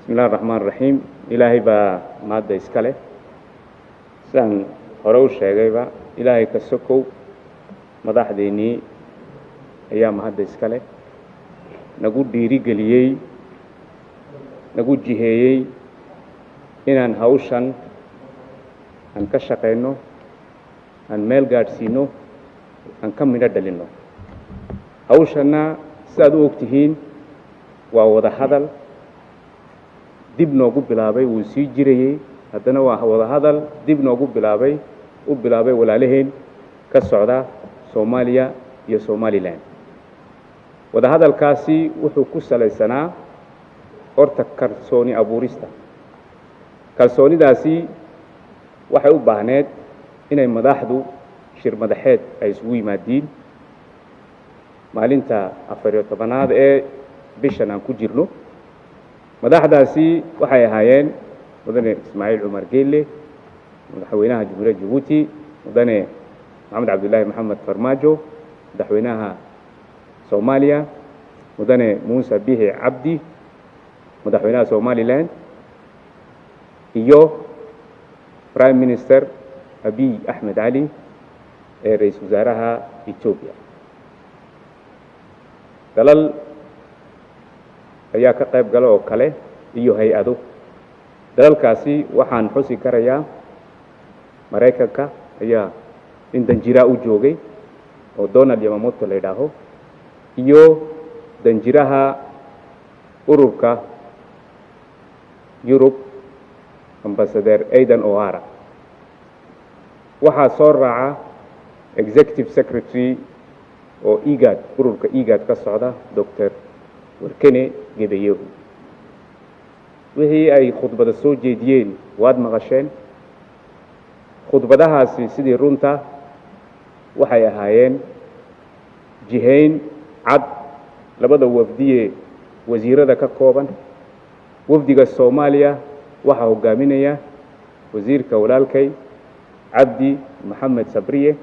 بسم الله الرحمن الرحيم إلهي با مادة إسكالي سان هروش شاقيبا إلهي كسوكو مداح ديني أيام مادة إسكالي نقول ديري قليي نقول جيهيي إنان هاوشان أن كشاقينو أن ميل قارسينو أن كمينا دلينو هاوشانا سادو وقتهين ووضا حدل dib noogu bilaabay wuu sii jirayay haddana waa wada hadal dib noogu bilaabay walaalaheen ka socda Soomaaliya iyo Somaliland wada hadalkaasi wuxuu ku salaysanaa horta kalsooni abuurista kalsoonidaasi waxay u baahneed inay madaxdu shir madaxeed ay isugu yimaadiin maalinta 14aad ee bishan aan ku jirno madaxdaasi waxay ahaayeen mudane Ismaaciil Umar Geelle madaxweynaha Jamhuuriyadda Djibouti mudane Maxamed Cabdullaahi Maxamed Farmaajo madaxweynaha Soomaaliya mudane Muuse Bihi Cabdi madaxweynaha Somaliland iyo Prime Minister Abiy Ahmed Ali ee ra'iisul wasaaraha Ethiopia dalal ayaa ka qayb gala oo kale iyo hay'ado dalalkaasi waxaan xusi karayaa Mareykanka ayaa in danjira u joogay oo Donald Yamamoto la yiraahdo iyo danjiraha ururka Europe Ambassador Aidan O'Hara waxaa soo raaca Executive Secretary oo IGAD ururka IGAD ka socda Dr. warkene gebayehu wixii ay khudbada soo jeediyeen waad maqasheen khudbadahaasi sidii runta waxay ahaayeen jihayn cad labada wafdiye wasiirada ka kooban wafdiga Soomaaliya waxa hogaaminaya wasiirka walaalkay Cabdi Maxamed Sabriye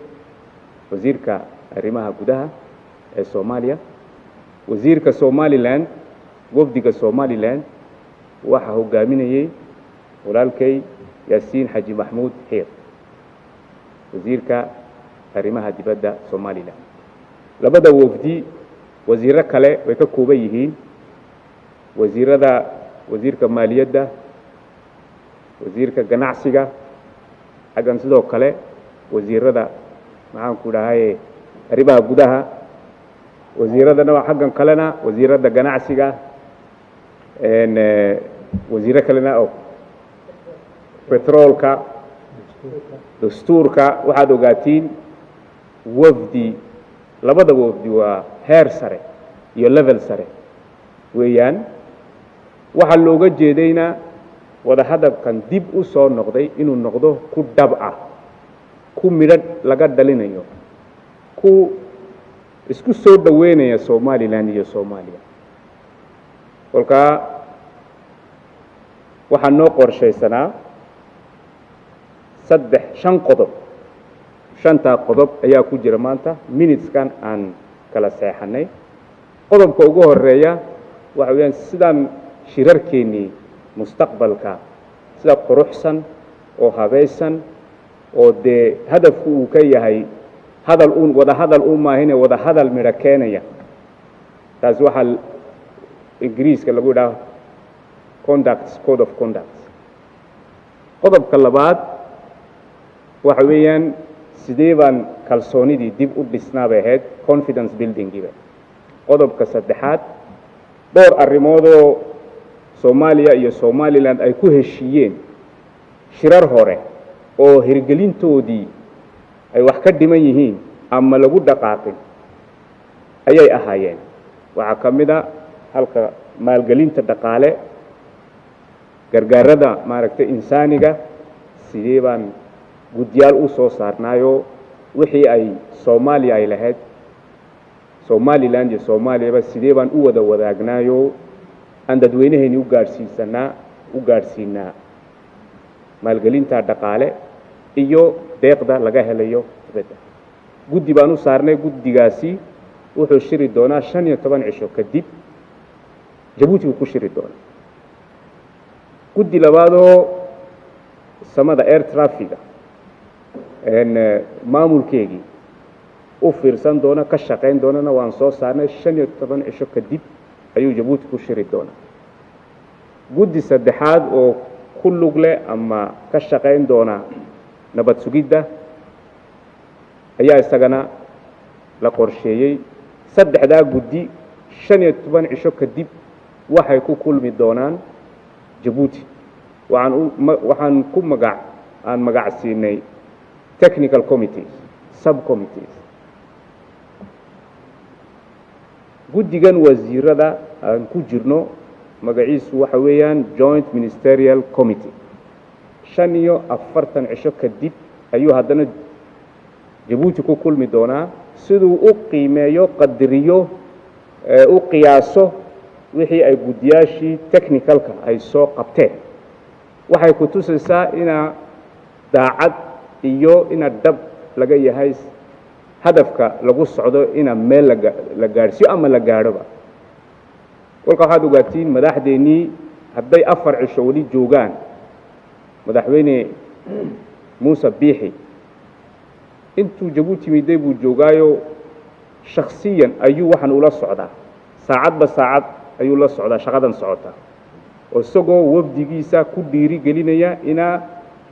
wasiirka arrimaha gudaha ee Soomaaliya wasiirka Somaliland wafdiga Somaliland waxa hogaaminayay walaalkay Yaasiin Xaji Maxmuud Xiir wasiirka arrimaha dibadda Somaliland labada wafdi wasiiro kale way ka kooban yihiin wasiirka maaliyadda wasiirka ganacsiga xagan sidoo kale wasiirada maxaan ku dhahay arrimaha gudaha wasiiradana waa xaggan kalena wasiirada ganacsiga wasiiro kalena oo petroolka dastuurka waxaad ogaatiin wafdi labada wafdi waa heer sare iyo level sare weeyaan waxa looga jeedayna wada hadalkan dib u soo noqday inuu noqdo ku dhab ah ku midad laga dhalinayo ku isku soo dhaweynaya Somaliland iyo Soomaaliya kolka waxa noo qorshaysanaa shan qodob shanta qodob ayaa ku jira maanta minuteskan aan kala seexanay qodobka ugu horeeya waxa weeyaan sidaan shirarkeeni mustaqbalka sida quruxsan oo habaysan oo de hadafku uu ka yahay wada hadal maahine wada hadal mira keenaya taas waxa ingiriiska lagu yiraahdo code of conduct qodobka labaad waxa weeyaan sidee baan kalsoonidii dib u dhisnaabay ahayd confidence building qodobka saddexaad dhowr arrimood oo Soomaaliya iyo Somaliland ay ku heshiiyeen shirar hore oo hirgelintoodii ay wax ka dhiman yihiin ama lagu dhaqaaqin ayay ahaayeen waxa kamida halka maalgelinta dhaqaale gargaarada maaragtay insaaniga sidee baan guddiyaal u soo saarnaayo wixii ay Soomaaliya ay lahayd Somaliland iyo Soomaaliya sidee baan u wada wadaagnaayo aan dadweynaheeni u gaarsiinaa maalgelinta dhaqaale iyo deeqda laga helayo dibadda guddi baan u saarnay guddigaasi wuxuu shiri doonaa 15 cisho kadib Djibouti ku shiri doonaa guddi labaadoo samada air traffiga maamulkeegii u fiirsan doona ka shaqayn doonana waan soo saarnay 15 cisho kadib ayuu Jabuuti ku shiri doonaa guddi saddexaad oo ku lug leh ama ka shaqayn doona nabad sugidda ayaa isagana la qorsheeyay saddexdaa guddi 15 cisho kadib waxay ku kulmi doonaan Jabuuti waxaan ku magac siinay technical committees subcommittees guddigan wasiirada aan ku jirno magaciisu waxa weeyaan joint ministerial committee 45 cisho kadib ayuu haddana Jabuuti ku kulmi doonaa siduu u qiimeeyo qadariyo u qiyaaso wixii ay guddiyaashii technicalka ay soo qabteen waxay ku tusaysaa ina daacad iyo ina dab laga yahay hadafka lagu socdo ina meel la gaarsiyo ama la gaadhoba kolka waxaad ogaatiin madaxdeennii hadday 4 cisho wali joogaan madaxweyne Muuse Biixi intuu Jabuuti miday buu joogaayo shakhsiyan ayuu waxan ula socdaa saacadba saacad ayuu la socdaa shaqadan socota oo isagoo wabdigiisa ku dhiiri gelinaya ina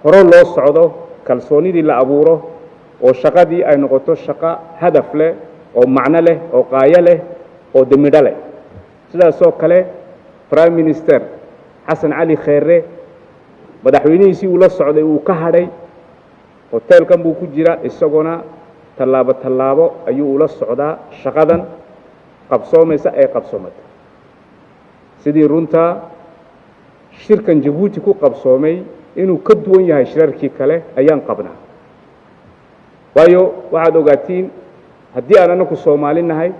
hore loo socdo kalsoonidii la abuuro oo shaqadii ay noqoto shaqo hadaf leh oo macno leh oo qaaya leh oo damidho leh sidaasoo kale prime minister Xasan Cali Khayre madaxweynihiisii uu la socday uu ka hadhay hotelkan buu ku jira isaguna tallaabo ayuu ula socdaa shaqadan qabsoomaysa ee qabsoomata sidii runta shirkan Jabuuti ku qabsoomay inuu ka duwan yahay shirarkii kale ayaan qabnaa waayo waxaad ogaatiin haddii aan anagu Soomaali nahay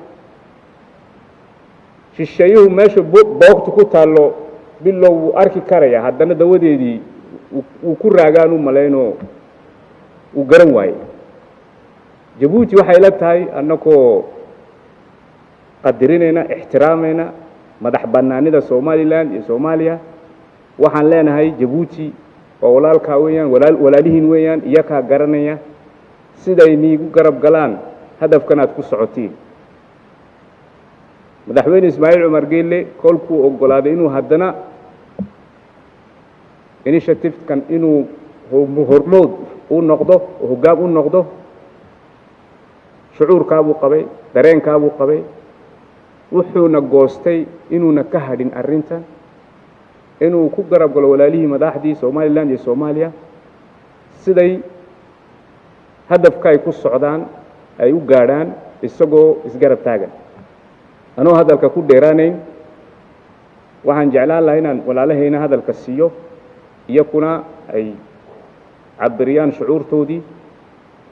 shisheeyuhu meesha boogtu ku taalo bilow wuu arki karaya haddana dawadeedii uu ku raagaan u malayno uu garan waaye Jabuuti waxay la tahay annagoo qadarinayna ixtiraamayna madax bannaanida Somaliland iyo Soomaaliya waxaan leenahay Jabuuti oo walaalka weeyaan walaalihiin weeyaan iyaga garanaya siday niigu garab galaan hadafkan aad ku socotiin madaxweyne Ismaaciil Cumar Geelle kolkuu ogolaaday inuu haddana initiative kan inuu hormood u noqdo hoggaam u noqdo shucuurka buu qabay dareenka buu qabay wuxuuna goostay inuuna ka hadhin arrintan inuu ku garab galo walaalihii madaxdii Somaliland iyo Soomaaliya siday hadafka ay ku socdaan ay u gaadhaan isagoo isgarab taagan anoo hadalka ku dheeraanayn waxaan jeclaan lahaa inaan walaalahayna hadalka siiyo iyakuna ay cabiriyaan shucuurtoodii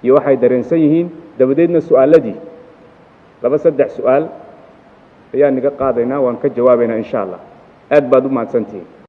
iyo waxay dareensan yihiin dabadeedna su'aaladii 2-3 su'aal ayaan niga qaadaynaa waan ka jawaabaynaa insha Allah aad baad u mahadsantihiin